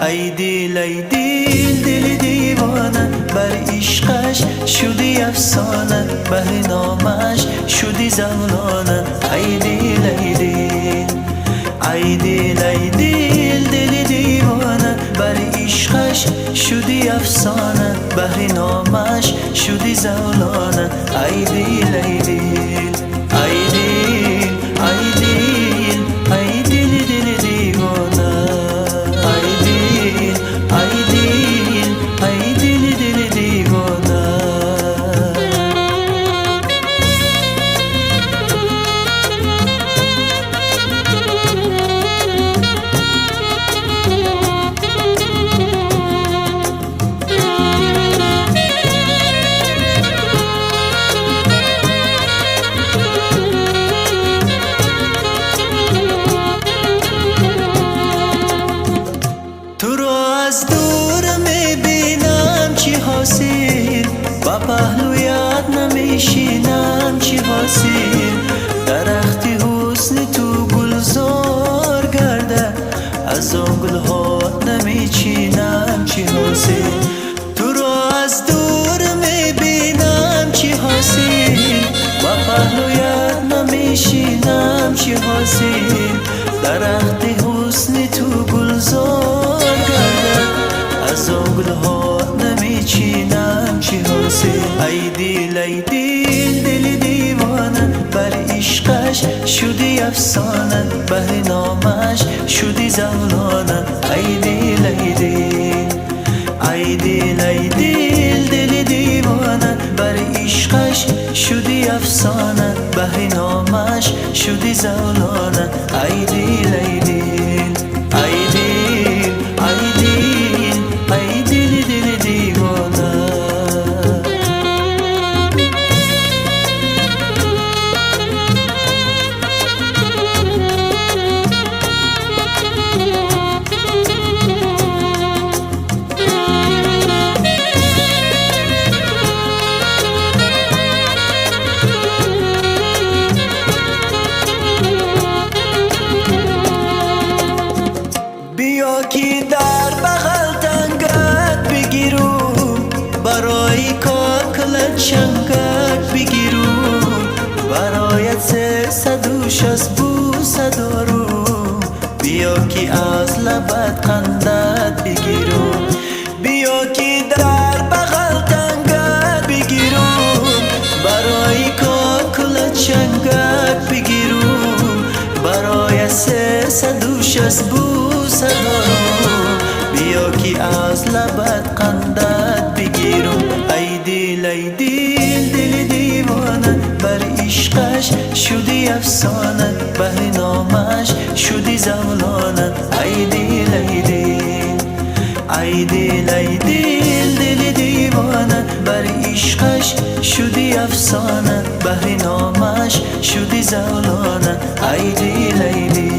ای دیل دل دیوانه بر عشقش شدی افسانه بهر نامش شدی زولانه ای دیل ای دیل ای دیل ای دیل دل دیوانه بر عشقش شدی افسانه بهر نامش شدی زولانه ای دیل ای دیل ای دیل ای دیل ای دیل دل دیوانه ای دیل ای دیل ای دیل دل دیوانه تو رو از دور میبینم چی حاصل با پهلویت نمیشینم چی حاصل درختی حسن تو گلزار گرده از آن گلهات نمیچینم چی حاصل تو رو از دور میبینم چی حاصل با پهلویت نمیشینم چی حاصل درختی حسن تو گلزار از آن گلهات نمیچینم چی حاصل ای دیل دل دیوانه بر عشقش شدی افسانه بهر نامش شدی زولانه ای دیل ای دیل ای دیل ای دیل دل دیوانه بر عشقش شدی افسانه بهر نامش شدی زولانه ای دیل ای دیل ای دیل ای دیل ای دیل دل دیوانه بیا که در بغل تنگت بگیرم برای کاکلت چنگت بگیرم برایت 360 بوسه دارم بیا که از لبت خندت بگیرم بیا که در بغل تنگت بگیرم برای کاکلت چنگت بگیرم برای 360 بوسه دارم بیا که از لبت خندت بگیرم ای دیل دل دیوانه بر عشقش شدی افسانه بهر نامش شدی زولانه ای دیل ای دیل ای دیل ای دیل دل دیوانه بر عشقش شدی افسانه بهر نامش شدی زولانه ای دیل ای دیل